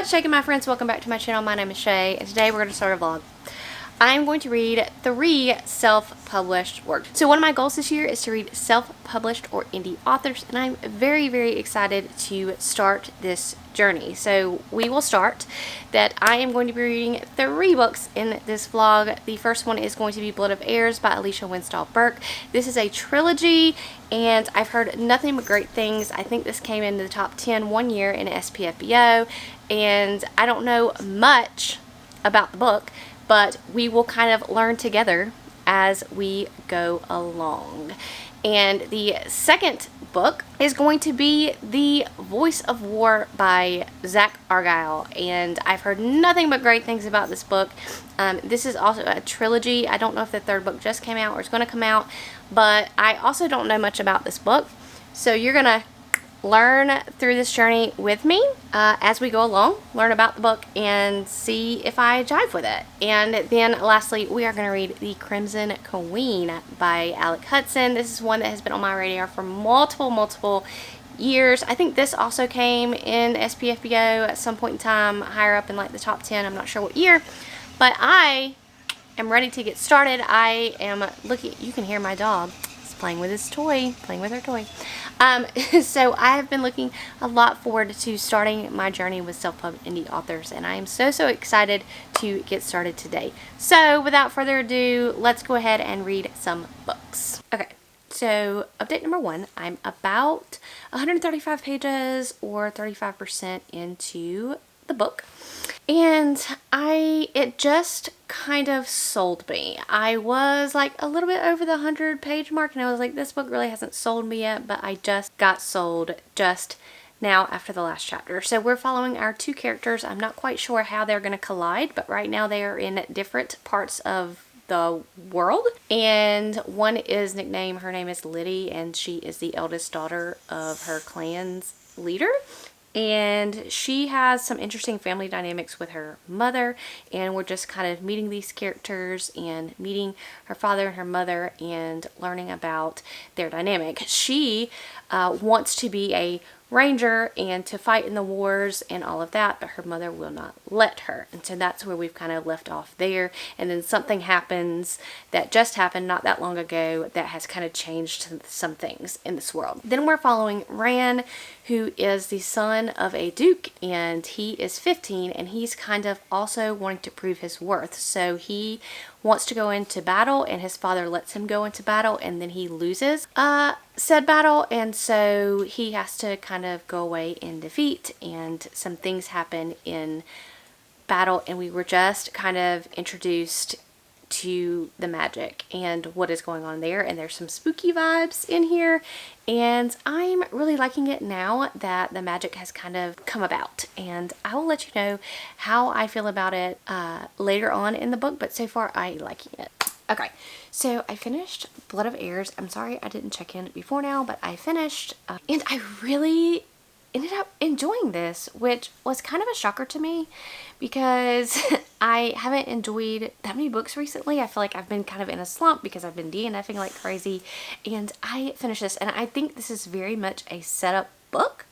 What's shaking, my friends? Welcome back to my channel. My name is Shay, and today we're going to start a vlog. I'm going to read 3 self-published works. So one of my goals this year is to read self-published or indie authors, and I'm very, very excited to start this journey. So we will start that I am going to be reading 3 books in this vlog. The first one is going to be Blood of Heirs by Alicia Winstall Burke. This is a trilogy, and I've heard nothing but great things. I think this came into the top 10 one year in SPFBO, and I don't know much about the book, but we will kind of learn together as we go along. And the second book is going to be The Voice of War by Zach Argyle, and I've heard nothing but great things about this book. This is also a trilogy. I don't know if the 3rd book just came out or is going to come out, but I also don't know much about this book. So you're going to learn through this journey with me as we go along, learn about the book and see if I jive with it. And then lastly, we are going to read The Crimson Queen by Alec Hudson. This is one that has been on my radar for multiple years. I think this also came in SPFBO at some point in time, higher up in like the top 10. I'm not sure what year, but I am ready to get started. I am looking, you can hear my dog playing with his toy, playing with her toy. So I have been looking a lot forward to starting my journey with self-pub indie authors, and I am so excited to get started today. So without further ado, let's go ahead and read some books. Okay, so update number 1, I'm about 135 pages or 35% into the book. And it just kind of sold me. I was like a little bit over the 100-page mark, and I was like, this book really hasn't sold me yet, but I just got sold just now after the last chapter. So we're following our 2 characters. I'm not quite sure how they're going to collide, but right now they are in different parts of the world. And one is nicknamed, her name is Liddy, and she is the eldest daughter of her clan's leader. And she has some interesting family dynamics with her mother, and we're just kind of meeting these characters and meeting her father and her mother and learning about their dynamic. She wants to be a ranger and to fight in the wars and all of that, but her mother will not let her. And so that's where we've kind of left off there. And then something happens that just happened not that long ago that has kind of changed some things in this world. Then we're following Ran, who is the son of a duke, and he is 15, and he's kind of also wanting to prove his worth. So he wants to go into battle, and his father lets him go into battle, and then he loses said battle, and so he has to kind of go away in defeat, and some things happen in battle, and we were just kind of introduced to the magic and what is going on there, and there's some spooky vibes in here, and I'm really liking it now that the magic has kind of come about, and I will let you know how I feel about it later on in the book, but so far I'm liking it. Okay, so I finished Blood of Heirs. I'm sorry I didn't check in before now, but I finished, and I really ended up enjoying this, which was kind of a shocker to me because I haven't enjoyed that many books recently. I feel like I've been kind of in a slump because I've been DNFing like crazy, and I finished this, and I think this is very much a setup book.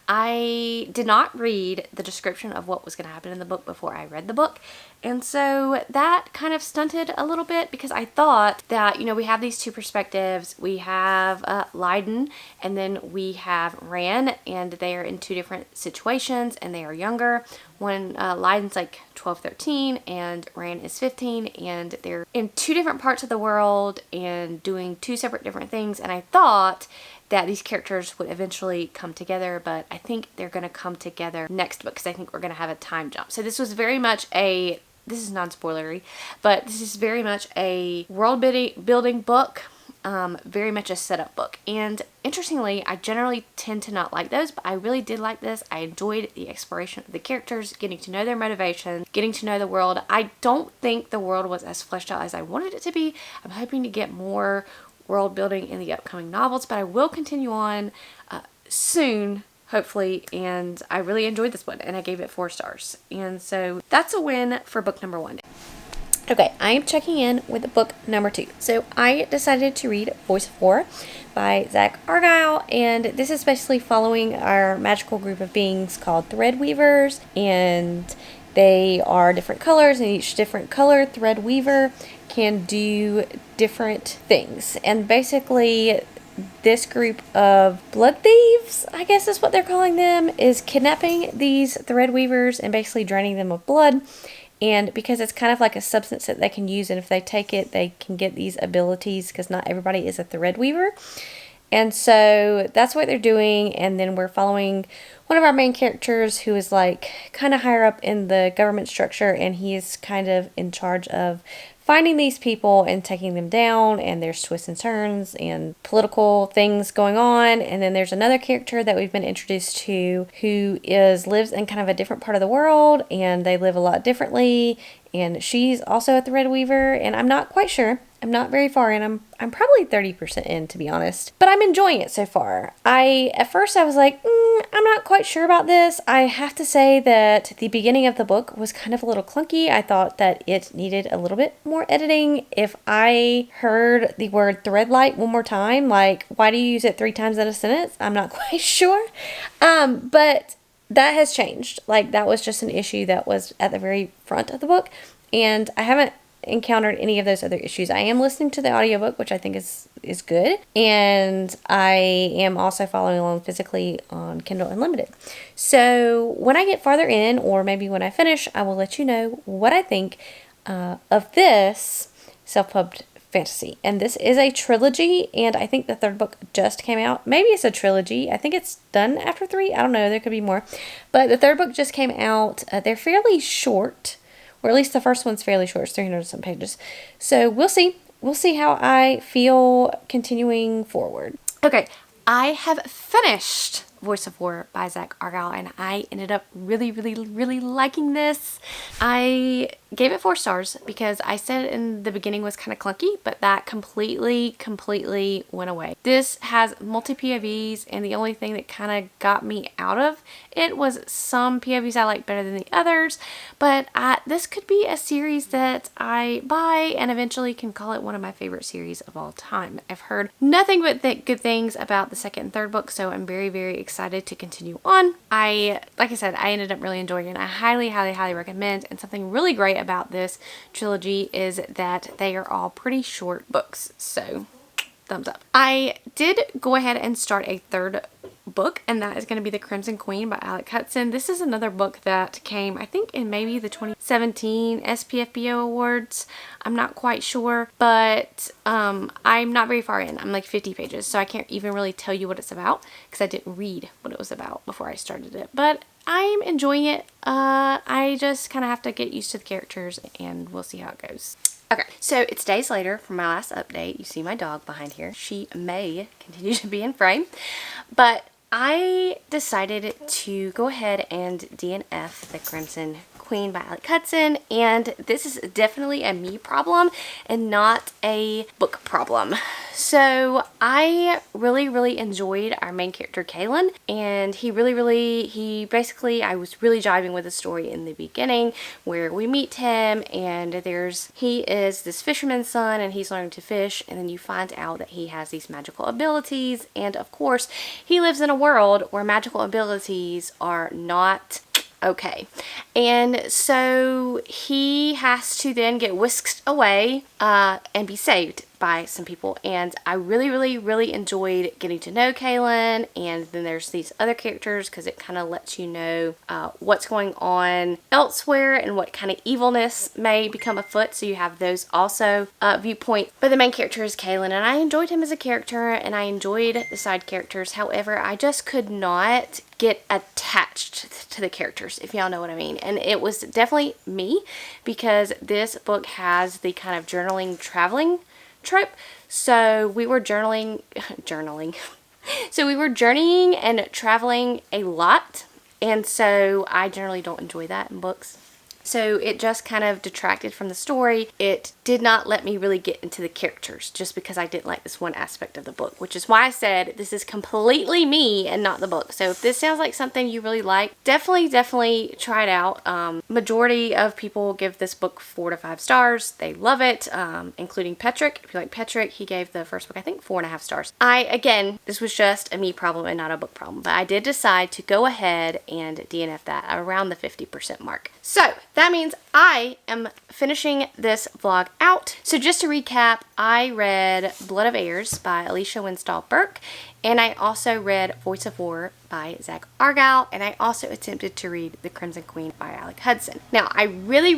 I did not read the description of what was going to happen in the book before I read the book, and so that kind of stunted a little bit because I thought that, you know, we have these 2 perspectives. We have Leiden, and then we have Ran, and they are in 2 different situations, and they are younger. When Leiden's like 12, 13, and Ran is 15, and they're in 2 different parts of the world and doing 2 separate different things, and I thought that these characters would eventually come together, but I think they're going to come together next book because I think we're going to have a time jump. So this was very much this is non-spoilery, but this is very much a world building book, very much a setup book. And interestingly, I generally tend to not like those, but I really did like this. I enjoyed the exploration of the characters, getting to know their motivations, getting to know the world. I don't think the world was as fleshed out as I wanted it to be. I'm hoping to get more world building in the upcoming novels, but I will continue on soon, hopefully, and I really enjoyed this one, and I gave it 4 stars, and so that's a win for book number 1. Okay, I am checking in with book number 2. So I decided to read Voice of War by Zach Argyle, and this is basically following our magical group of beings called Threadweavers, and they are different colors, and each different color Threadweaver can do different things. And basically, this group of blood thieves, I guess is what they're calling them, is kidnapping these Threadweavers and basically draining them of blood. And because it's kind of like a substance that they can use, and if they take it, they can get these abilities, because not everybody is a Threadweaver. And so that's what they're doing. And then we're following one of our main characters who is like kind of higher up in the government structure, and he is kind of in charge of finding these people and taking them down, and there's twists and turns and political things going on. And then there's another character that we've been introduced to who lives in kind of a different part of the world, and they live a lot differently, and she's also a Threadweaver, and I'm not quite sure. I'm not very far in. I'm probably 30% in, to be honest. But I'm enjoying it so far. At first I was like, I'm not quite sure about this. I have to say that the beginning of the book was kind of a little clunky. I thought that it needed a little bit more editing. If I heard the word threadlight one more time, like, why do you use it 3 times in a sentence? I'm not quite sure. But that has changed. Like, that was just an issue that was at the very front of the book. And I haven't encountered any of those other issues. I am listening to the audiobook, which I think is good, and I am also following along physically on Kindle Unlimited. So when I get farther in, or maybe when I finish, I will let you know what I think of this self-pubbed fantasy. And this is a trilogy, and I think the 3rd book just came out. Maybe it's a trilogy. I think it's done after 3. I don't know. There could be more. But the 3rd book just came out. They're fairly short. Or at least the first one's fairly short. It's 300 some pages. So we'll see. We'll see how I feel continuing forward. Okay, I have finished Voice of War by Zach Argyle, and I ended up really, really, really liking this. I gave it 4 stars because I said in the beginning was kind of clunky, but that completely went away. This has multi-POVs, and the only thing that kind of got me out of it was some POVs I like better than the others, but this could be a series that I buy and eventually can call it one of my favorite series of all time. I've heard nothing but good things about the 2nd and 3rd book, so I'm very, very excited to continue on. Like I said, I ended up really enjoying it. I highly recommend, and something really great about this trilogy is that they are all pretty short books, so thumbs up. I did go ahead and start a 3rd book, and that is going to be The Crimson Queen by Alex Hudson. This is another book that came, I think, in maybe the 2017 SPFBO Awards. I'm not quite sure, but I'm not very far in. I'm like 50 pages, so I can't even really tell you what it's about because I didn't read what it was about before I started it. But I'm enjoying it. I just kind of have to get used to the characters, and we'll see how it goes. Okay, so it's days later from my last update. You see my dog behind here. She may continue to be in frame, but I decided to go ahead and DNF The Crimson Queen by Alex Hudson, and this is definitely a me problem and not a book problem. So I really enjoyed our main character Kaylin, and he basically, I was really jiving with the story in the beginning where we meet him, and he is this fisherman's son, and he's learning to fish, and then you find out that he has these magical abilities, and of course he lives in a world where magical abilities are not okay. And so he has to then get whisked away and be saved by some people. And I really enjoyed getting to know Kaylin. And then there's these other characters because it kind of lets you know what's going on elsewhere and what kind of evilness may become afoot. So you have those also viewpoint. But the main character is Kaylin, and I enjoyed him as a character, and I enjoyed the side characters. However, I just could not get attached to the characters, if y'all know what I mean. And it was definitely me, because this book has the kind of journaling traveling trope. So we were journaling so we were journeying and traveling a lot, and so I generally don't enjoy that in books. So it just kind of detracted from the story. It did not let me really get into the characters just because I didn't like this one aspect of the book, which is why I said this is completely me and not the book. So if this sounds like something you really like, definitely try it out. Majority of people give this book 4 to 5 stars. They love it, including Patrick. If you like Patrick, he gave the first book, I think, 4.5 stars. Again, this was just a me problem and not a book problem, but I did decide to go ahead and DNF that around the 50% mark. So that means I am finishing this vlog out. So just to recap, I read Blood of Heirs by Alicia Winstall Burke, and I also read Voice of War by Zach Argyle, and I also attempted to read The Crimson Queen by Alec Hudson. Now, I really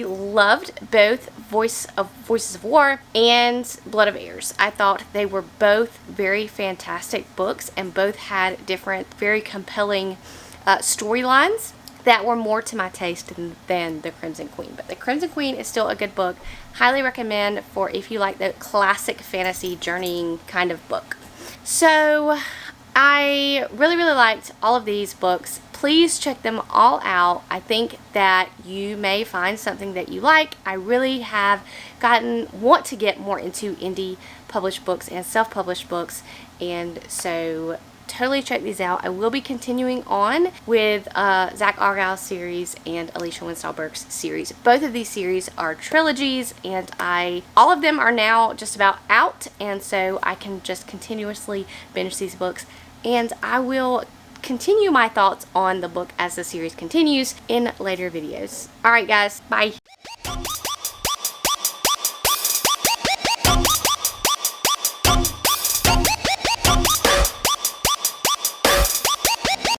loved both Voices of War and Blood of Heirs. I thought they were both very fantastic books, and both had different, very compelling storylines that were more to my taste than The Crimson Queen. But The Crimson Queen is still a good book. Highly recommend for if you like the classic fantasy journeying kind of book. So I really liked all of these books. Please check them all out. I think that you may find something that you like. I really want to get more into indie published books and self-published books, and so totally check these out. I will be continuing on with Zach Argyle's series and Alicia Winstall Burke's series. Both of these series are trilogies, and all of them are now just about out, and so I can just continuously binge these books, and I will continue my thoughts on the book as the series continues in later videos. Alright guys, bye!